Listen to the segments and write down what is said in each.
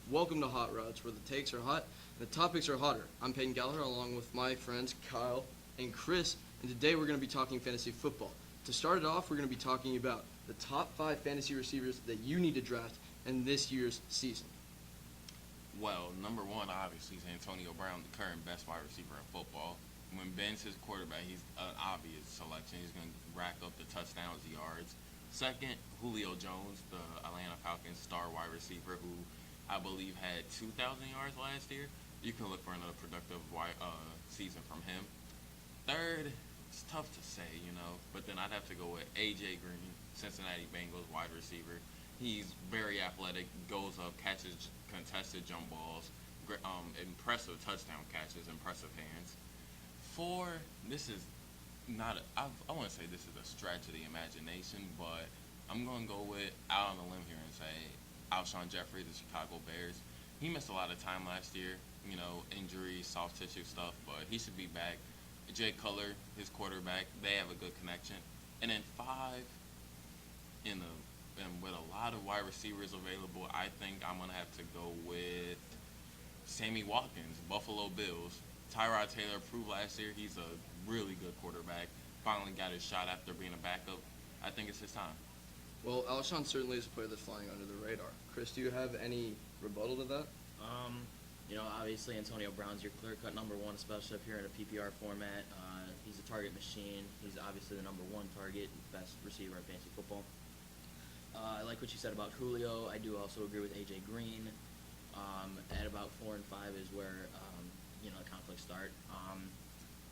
Welcome to Hot Rods, where the takes are hot and the topics are hotter. I'm Peyton Gallagher, along with my friends Kyle and Chris, and today we're going to be talking fantasy football. To start it off, we're going to be talking about the top 5 fantasy receivers that you need to draft in this year's season. Well, number one, obviously, is Antonio Brown, the current best wide receiver in football. When Ben's his quarterback, he's an obvious selection. He's going to rack up the touchdowns, the yards. Second, Julio Jones, the Atlanta Falcons star wide receiver, who I believe had 2,000 yards last year. You can look for another productive season from him. Third, it's tough to say, but then I'd have to go with A.J. Green, Cincinnati Bengals wide receiver. He's very athletic, goes up, catches contested jump balls, impressive touchdown catches, impressive hands. Four, this is not, I want to say this is a stretch of the imagination, but I'm going to go with out on a limb here and say Alshon Jeffrey, the Chicago Bears. He missed a lot of time last year, injuries, soft tissue stuff, but he should be back. Jay Cutler, his quarterback, they have a good connection. And then five, and with a lot of wide receivers available, I think I'm going to have to go with Sammy Watkins, Buffalo Bills. Tyrod Taylor proved last year he's a really good quarterback. Finally got his shot after being a backup. I think it's his time. Well, Alshon certainly is a player that's flying under the radar. Chris, do you have any rebuttal to that? Obviously Antonio Brown's your clear-cut number one, especially if you're in a PPR format. He's a target machine. He's obviously the number one target, best receiver in fantasy football. I like what you said about Julio. I do also agree with A.J. Green. At about 4 and 5 is where the conflicts start.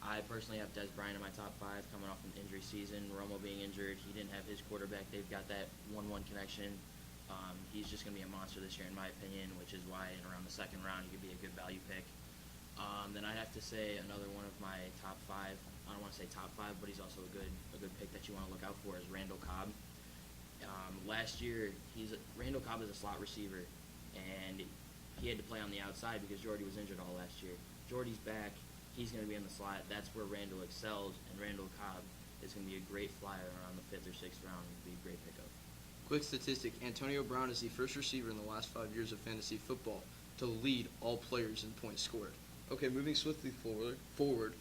I personally have Des Bryant in my top 5 coming off an injury season. Romo being injured, he didn't have his quarterback. They've got that 1-1 connection. He's just going to be a monster this year, in my opinion, which is why in around the second round he could be a good value pick. Then I'd have to say another one of my top 5. I don't want to say top 5, but he's also a good pick that you want to look out for is Randall Cobb. Last year, Randall Cobb is a slot receiver, and he had to play on the outside because Jordy was injured all last year. Jordy's back. He's going to be in the slot. That's where Randall excels, and Randall Cobb is going to be a great flyer around the 5th or 6th round. It'd be a great pickup. Quick statistic, Antonio Brown is the first receiver in the last 5 years of fantasy football to lead all players in points scored. Okay, moving swiftly forward,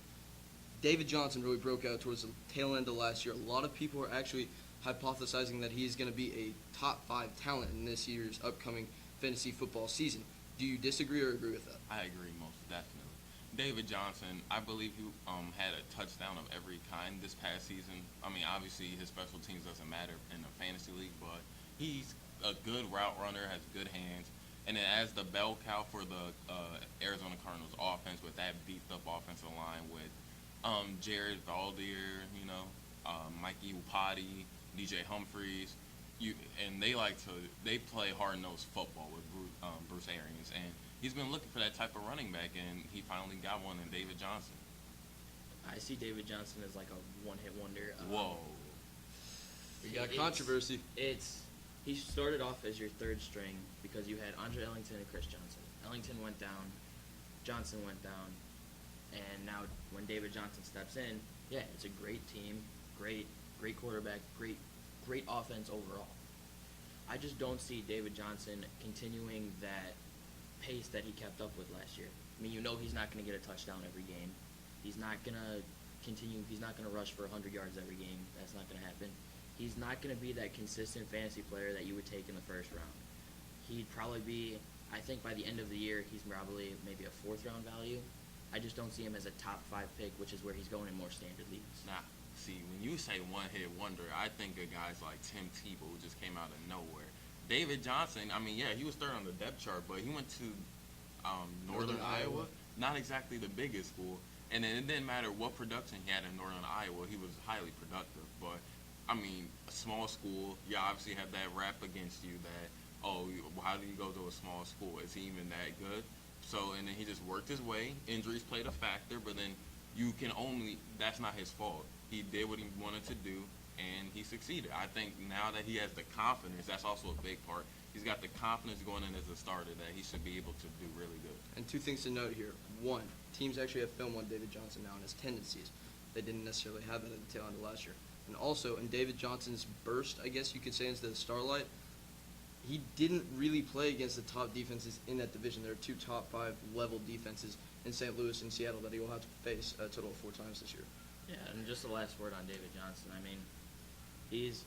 David Johnson really broke out towards the tail end of last year. A lot of people are actually hypothesizing that he's going to be a top 5 talent in this year's upcoming fantasy football season. Do you disagree or agree with that? I agree most definitely. David Johnson, I believe he had a touchdown of every kind this past season. I mean, obviously his special teams doesn't matter in the fantasy league, but he's a good route runner, has good hands. And then as the bell cow for the Arizona Cardinals offense with that beefed up offensive line with Jared Valdir, Mikey Upati, DJ Humphreys, and they play hard-nosed football with Bruce Arians, and he's been looking for that type of running back, and he finally got one in David Johnson. I see David Johnson as like a one-hit wonder. Whoa. We got controversy. He started off as your third string because you had Andre Ellington and Chris Johnson. Ellington went down, Johnson went down, and now when David Johnson steps in, it's a great team, great quarterback, great offense overall. I just don't see David Johnson continuing that pace that he kept up with last year. I mean, he's not going to get a touchdown every game. He's not going to continue. He's not going to rush for 100 yards every game. That's not going to happen. He's not going to be that consistent fantasy player that you would take in the first round. He'd probably be, I think by the end of the year, he's probably maybe a 4th round value. I just don't see him as a top 5 pick, which is where he's going in more standard leagues. Nah, see, when you say one-hit wonder, I think of guys like Tim Tebow, who just came out of nowhere. David Johnson, he was third on the depth chart, but he went to Northern Iowa. Not exactly the biggest school. And then it didn't matter what production he had in Northern Iowa, he was highly productive. But, a small school, you obviously have that rap against you that, how do you go to a small school? Is he even that good? So, and then he just worked his way. Injuries played a factor, but then that's not his fault. He did what he wanted to do, and he succeeded. I think now that he has the confidence, that's also a big part. He's got the confidence going in as a starter that he should be able to do really good. And 2 things to note here. 1, teams actually have film on David Johnson now and his tendencies. They didn't necessarily have that at the tail end of last year. And also, in David Johnson's burst, I guess you could say, into the starlight, he didn't really play against the top defenses in that division. There are two top 5 level defenses in St. Louis and Seattle that he will have to face a total of 4 times this year. Yeah, and just the last word on David Johnson. I mean, he's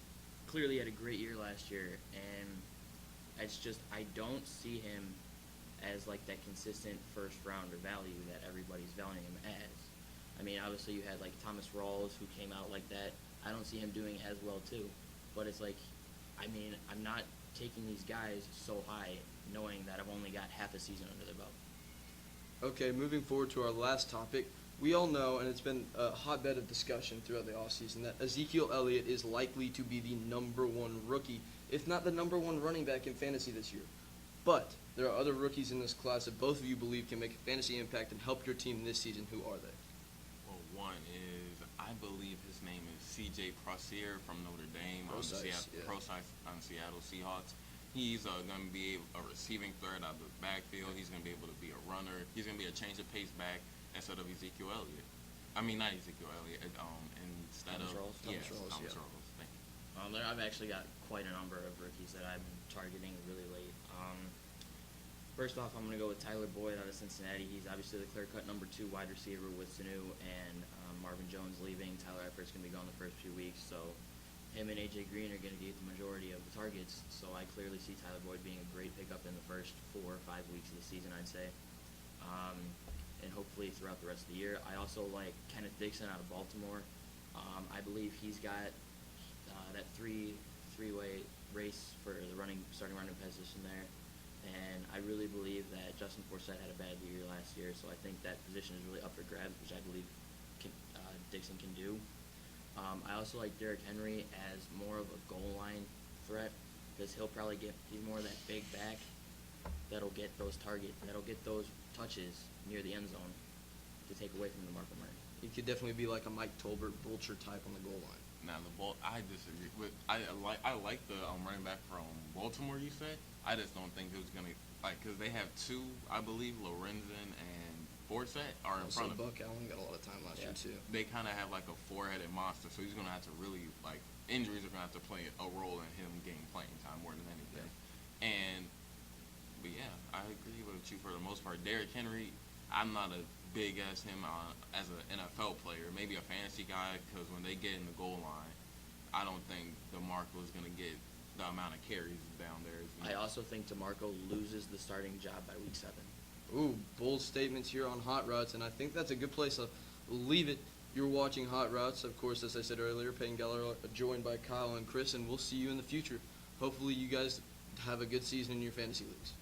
clearly had a great year last year, and it's just I don't see him as like that consistent first rounder value that everybody's valuing him as. I mean, obviously you had like Thomas Rawls who came out like that. I don't see him doing as well too, but it's like, I mean, I'm not taking these guys so high knowing that I've only got half a season under their belt. Okay, moving forward to our last topic. We all know, and it's been a hotbed of discussion throughout the offseason, that Ezekiel Elliott is likely to be the number 1 rookie, if not the number 1 running back in fantasy this year. But there are other rookies in this class that both of you believe can make a fantasy impact and help your team this season. Who are they? Well, one is, I believe his name is C.J. Prosise from Notre Dame, Prosise, yeah. Prosise on Seattle Seahawks. He's going to be a receiving threat out of the backfield. He's going to be able to be a runner. He's going to be a change of pace back instead of Ezekiel Elliott. I mean, not Ezekiel Elliott. Instead Thomas of Rawls? Yes, Thomas Rawls, Thomas yeah. Rawls. Thank you. I've actually got quite a number of rookies that I'm targeting really late. First off, I'm going to go with Tyler Boyd out of Cincinnati. He's obviously the clear-cut number 2 wide receiver with Sanu and Marvin Jones leaving. Tyler Eppert's going to be gone the first few weeks, so him and A.J. Green are going to get the majority of the targets. So I clearly see Tyler Boyd being a great pickup in the first 4 or 5 weeks of the season, I'd say. And hopefully throughout the rest of the year. I also like Kenneth Dixon out of Baltimore. I believe he's got that three-way race for the starting running position there. And I really believe that Justin Forsett had a bad year last year, so I think that position is really up for grabs, which I believe Dixon can do. I also like Derrick Henry as more of a goal line threat because he's more of that big back that'll get those touches near the end zone to take away from DeMarco Murray. He could definitely be like a Mike Tolbert, Vulture type on the goal line. Now I disagree. I like the running back from Baltimore. You said I just don't think it was gonna because they have 2, I believe, Lorenzen and Forsett are in front of him. Buck Allen got a lot of time last year too. They kind of have like a 4-headed monster, so he's gonna have to really injuries are gonna have to play a role in him getting playing time more than anything. But yeah, I agree with you for the most part. Derrick Henry, I'm not a big as him as an NFL player, maybe a fantasy guy, because when they get in the goal line, I don't think DeMarco is going to get the amount of carries down there. I also think DeMarco loses the starting job by week 7. Ooh, bold statements here on Hot Routes, and I think that's a good place to leave it. You're watching Hot Routes, of course, as I said earlier, Peyton Geller joined by Kyle and Chris, and we'll see you in the future. Hopefully you guys have a good season in your fantasy leagues.